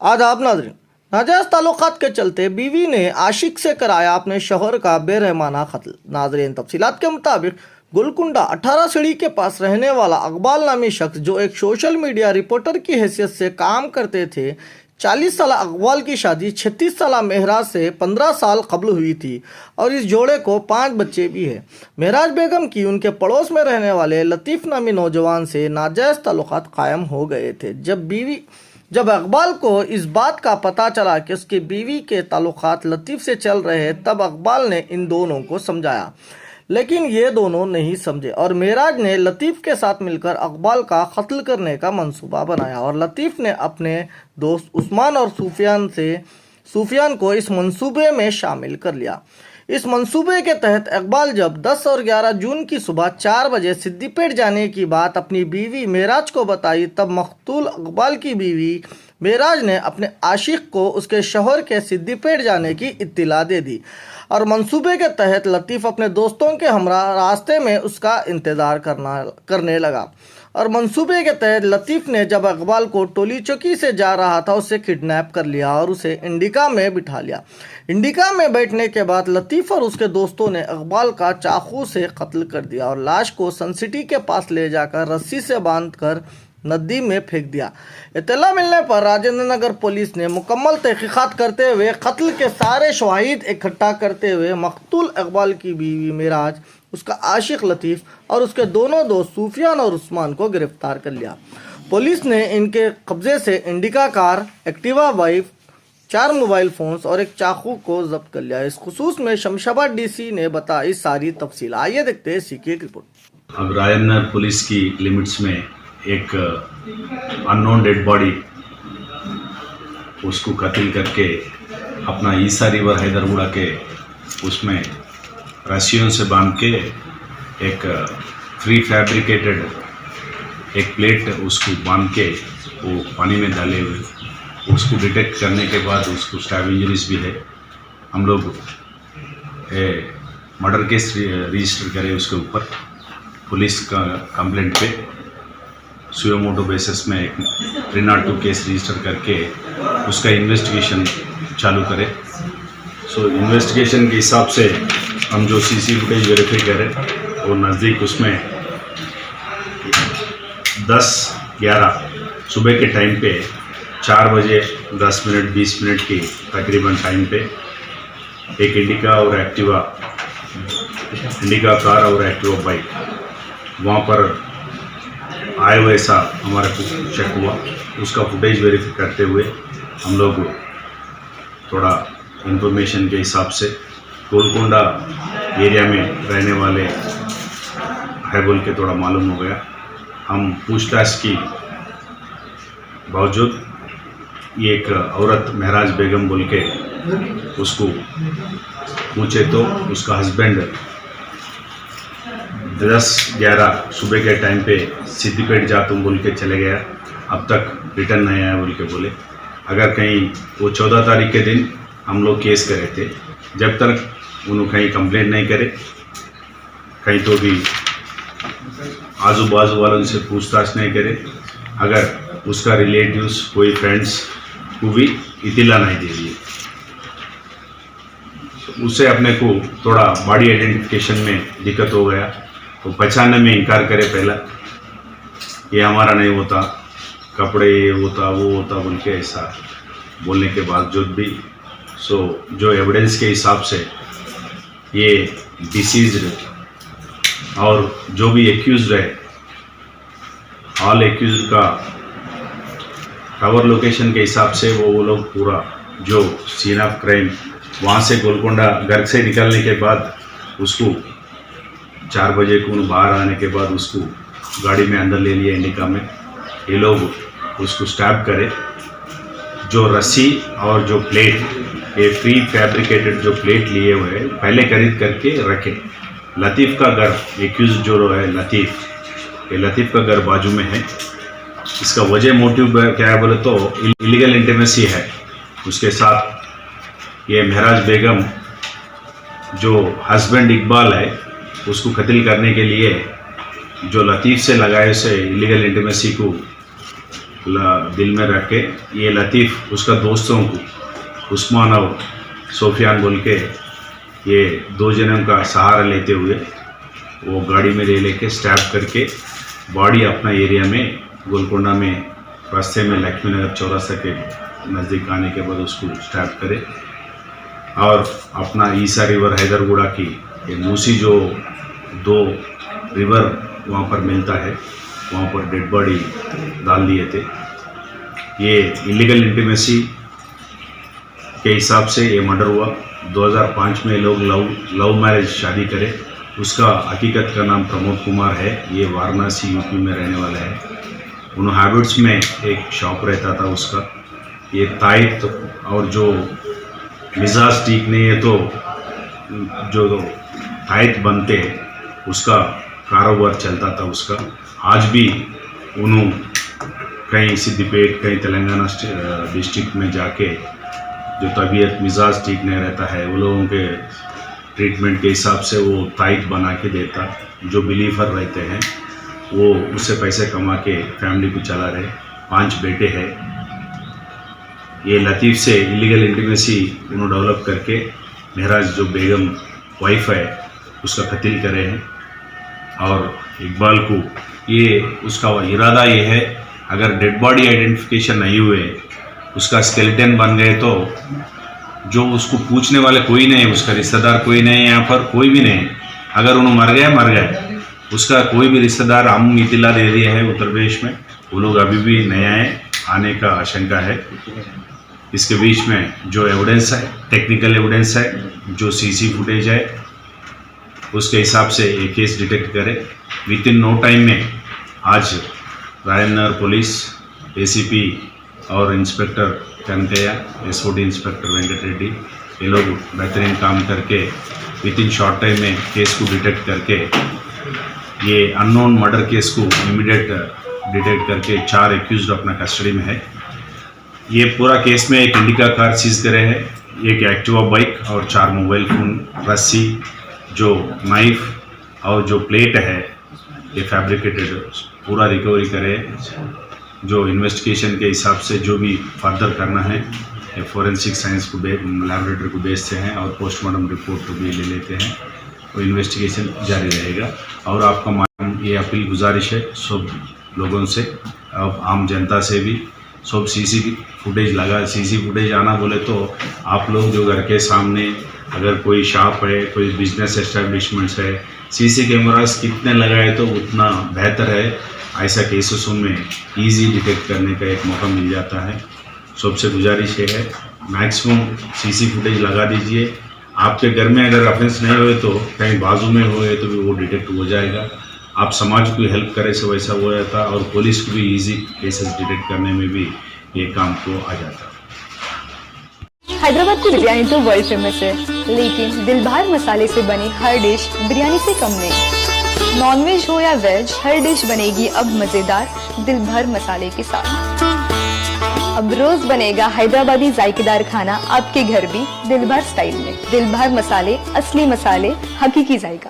आदाब नाज़रीन। नाजायज़ ताल्लुकात के चलते बीवी ने आशिक से कराया अपने शौहर का बेरहमाना कत्ल। नाज़रीन, तफसीलात के मुताबिक गोलकुंडा 18 सीढ़ी के पास रहने वाला अकबाल नामी शख्स, जो एक सोशल मीडिया रिपोर्टर की हैसियत से काम करते थे, 40 साल अकबाल की शादी 36 साल महराज से 15 साल कबल हुई थी और इस जोड़े को 5 बच्चे भी हैं। महराज बेगम की उनके पड़ोस में रहने वाले लतीफ़ नामी नौजवान से नाजायज़ ताल्लुकात कायम हो गए थे। जब अकबाल को इस बात का पता चला कि उसकी बीवी के ताल्लुकात लतीफ़ से चल रहे हैं, तब अकबाल ने इन दोनों को समझाया, लेकिन ये दोनों नहीं समझे और महराज ने लतीफ़ के साथ मिलकर अकबाल का कत्ल करने का मंसूबा बनाया और लतीफ़ ने अपने दोस्त उस्मान और सूफियान को इस मंसूबे में शामिल कर लिया। इस मंसूबे के तहत इकबाल जब 10 और 11 जून की सुबह 4 बजे सिद्दीपेट जाने की बात अपनी बीवी महराज को बताई, तब मकतूल इकबाल की बीवी महराज ने अपने आशिक को उसके शौहर के सिद्दीपेट जाने की इत्तला दे दी और मंसूबे के तहत लतीफ़ अपने दोस्तों के हमरा रास्ते में उसका इंतज़ार करने लगा और मंसूबे के तहत लतीफ़ ने जब इकबाल को टोली चौकी से जा रहा था उसे किडनैप कर लिया और उसे इंडिका में बिठा लिया। इंडिका में बैठने के बाद लतीफ़ और उसके दोस्तों ने इकबाल का चाकू से कत्ल कर दिया और लाश को सन सिटी के पास ले जाकर रस्सी से बांधकर नदी में फेंक दिया। इत्तला मिलने पर राजेंद्र नगर पुलिस ने मुकम्मल तहकीकात करते हुए कत्ल के सारे शवाहिद इकट्ठा करते हुए मकतूल इकबाल की बीवी महराज, उसका आशिक लतीफ़ और उसके दोनों दोस्त सूफियान और उस्मान को गिरफ्तार कर लिया। पुलिस ने इनके कब्जे से indica car, Activa bike, 4 mobile phones और एक चाकू को जब्त कर लिया। इस खुसूस में शमशाबाद डीसी ने बताई सारी तफसील। आइए देखते हैं सीके की रिपोर्ट। अब रायनगर पुलिस की लिमिट्स में एक अननोन डेड बॉडी उसको कत्ल करके अपना ईसा रिवर हैदरगुड़ा के उसमें रस्सियों से बांध के एक फ्री फैब्रिकेटेड एक प्लेट उसको बांध के वो पानी में डाले हुए, उसको डिटेक्ट करने के बाद उसको स्टैब इंजरीज भी है। हम लोग मर्डर केस रजिस्टर करें उसके ऊपर पुलिस का कंप्लेंट पे सुयो मोटो बेसिस में एक 302 केस रजिस्टर करके उसका इन्वेस्टिगेशन चालू करें। सो इन्वेस्टिगेशन के हिसाब से हम जो सीसी फुटेज वेरीफाई करें और नज़दीक उसमें 10-11 सुबह के टाइम पे 4 बजे 10 मिनट 20 मिनट की तकरीबन टाइम पे एक इंडिका कार और एक्टिवा बाइक वहाँ पर आए हुए ऐसा हमारा चेक हुआ। उसका फुटेज वेरीफाई करते हुए हम लोग थोड़ा इंफॉर्मेशन के हिसाब से गोलकुंडा एरिया में रहने वाले है बोल के थोड़ा मालूम हो गया। हम पूछताछ की बावजूद ये एक औरत महराज बेगम बोल के उसको पूछे तो उसका हस्बैंड 10-11 सुबह के टाइम पे सिद्दीपेट जा तुम बोल के चले गया, अब तक रिटर्न नहीं आया बोल के बोले। अगर कहीं वो 14 तारीख के दिन हम लोग केस करे थे, जब तक उन्होंने कहीं कंप्लेंट नहीं करे, कहीं तो भी आजू बाजू वालों से पूछताछ नहीं करे, अगर उसका रिलेटिव्स कोई फ्रेंड्स को भी इत्तला नहीं दे दिए, उससे अपने को थोड़ा बॉडी आइडेंटिफिकेशन में दिक्कत हो गया। तो पहचानने में इनकार करे पहला, ये हमारा नहीं होता, कपड़े ये होता वो होता बोल के ऐसा बोलने के बावजूद भी जो एविडेंस के हिसाब से ये डिसीज्ड और जो भी एक्यूज्ड है, ऑल एक्यूज्ड का कवर लोकेशन के हिसाब से वो लोग पूरा जो सीन ऑफ क्राइम वहाँ से गोलकुंडा घर से निकलने के बाद उसको 4 बजे को बाहर आने के बाद उसको गाड़ी में अंदर ले लिया इंडिका में। ये लोग उसको स्टैब करे, जो रस्सी और जो प्लेट, ये फ्री फैब्रिकेटेड जो प्लेट लिए हुए पहले खरीद करके रखे। लतीफ़ का घर, एक्यूज जो है लतीफ़, ये लतीफ़ का घर बाजू में है। इसका वजह मोटिव क्या है बोले तो इलीगल इंटीमेसी है उसके साथ। ये महराज बेगम जो हस्बैंड इकबाल है उसको कत्ल करने के लिए जो लतीफ़ से लगाए उसे इलीगल इंटीमेसी को दिल में रख के ये लतीफ़ उसका दोस्तों को उस्मान और सोफियान बोल के ये 2 जनों का सहारा लेते हुए वो गाड़ी में ले लेके स्टैब करके बॉडी अपना एरिया में गोलकोंडा में रास्ते में लक्ष्मी नगर चौरासा के नज़दीक आने के बाद उसको स्टैब करे और अपना ईसा रिवर हैदरगुड़ा की ये मूसी जो 2 रिवर वहाँ पर मिलता है वहाँ पर डेड बॉडी डाल दिए थे। ये इलीगल इंटीमेसी के हिसाब से ये मर्डर हुआ। 2005 में लोग लव मैरिज शादी करे। उसका हकीकत का नाम प्रमोद कुमार है। ये वाराणसी यूपी में रहने वाला है। उन हैबिट्स में एक शॉप रहता था उसका। ये ताइट और जो मिजाज ठीक नहीं है तो जो ताइट बनते उसका कारोबार चलता था उसका। आज भी उन्होंने कहीं सिद्दीपेट कहीं तेलंगाना डिस्ट्रिक्ट में जाके जो तबीयत मिजाज ठीक नहीं रहता है वो लोगों के ट्रीटमेंट के हिसाब से वो ताइट बना के देता। जो बिलीफर रहते हैं वो उससे पैसे कमा के फैमिली को चला रहे। 5 बेटे हैं। ये लतीफ़ से इलीगल इंटीमेसी उन्होंने डेवलप करके महराज जो बेगम वाइफ है उसका कत्ल करे हैं। और इकबाल को ये उसका इरादा ये है अगर डेड बॉडी आइडेंटिफिकेशन नहीं हुए उसका स्केलेटन बन गए तो जो उसको पूछने वाले कोई नहीं, उसका रिश्तेदार कोई नहीं, यहाँ पर कोई भी नहीं। अगर उन्होंने मर गए उसका कोई भी रिश्तेदार हम इतला दे दिए है उत्तर प्रदेश में, वो लोग अभी भी नया आने का आशंका है। इसके बीच में जो एविडेंस है, टेक्निकल एविडेंस है, जो सीसी फुटेज है, उसके हिसाब से ये केस डिटेक्ट करे। विद इन नो टाइम में आज रायनगर पुलिस एसीपी और inspector Kanakaiah, SOD inspector Venkat Reddy, ये लोग बेहतरीन काम करके विद इन शॉर्ट टाइम में केस को डिटेक्ट करके ये अननोन मर्डर केस को इमीडिएट डिटेक्ट करके 4 एक्यूज्ड अपना कस्टडी में है। ये पूरा केस में एक इंडिका कार सीज करे है, एक एक्टिवा बाइक और 4 मोबाइल फ़ोन, रस्सी, जो नाइफ और जो प्लेट है ये फैब्रिकेटेड पूरा रिकवरी करे। जो इन्वेस्टिगेशन के हिसाब से जो भी फर्दर करना है ये फोरेंसिक साइंस को लैबोरेटरी को भेजते हैं और पोस्टमार्टम रिपोर्ट को भी ले लेते हैं। और इन्वेस्टिगेशन जारी रहेगा। और आपका ये अपील गुजारिश है सब लोगों से, अब आम जनता से भी, सब सीसी फुटेज आना बोले तो आप लोग जो घर के सामने अगर कोई शॉप है, कोई बिजनेस एस्टेब्लिशमेंट्स है, सीसी कैमरास कितने लगाए तो उतना बेहतर है। ऐसा केसेसों में इजी डिटेक्ट करने का एक मौका मिल जाता है। सबसे गुजारिश ये है मैक्सिमम सीसी फुटेज लगा दीजिए। आपके घर में अगर ऑफेंस नहीं हुए तो कहीं बाजू में हुए तो भी वो डिटेक्ट हो जाएगा। आप समाज को हेल्प करें से वैसा हो जाता और पुलिस को भी इजी केसेस डिटेक्ट करने में भी ये काम को आ जाता। हैदराबाद की बिरयानी तो वर्ल्ड फेमस है, लेकिन दिलभर मसाले से बनी हर डिश बिरयानी से कम नहीं। नॉनवेज हो या वेज, हर डिश बनेगी अब मजेदार दिलभर मसाले के साथ। अब रोज बनेगा हैदराबादी जायकेदार खाना आपके घर भी दिलभर स्टाइल में। दिलभर मसाले, असली मसाले, हकीकी जायका।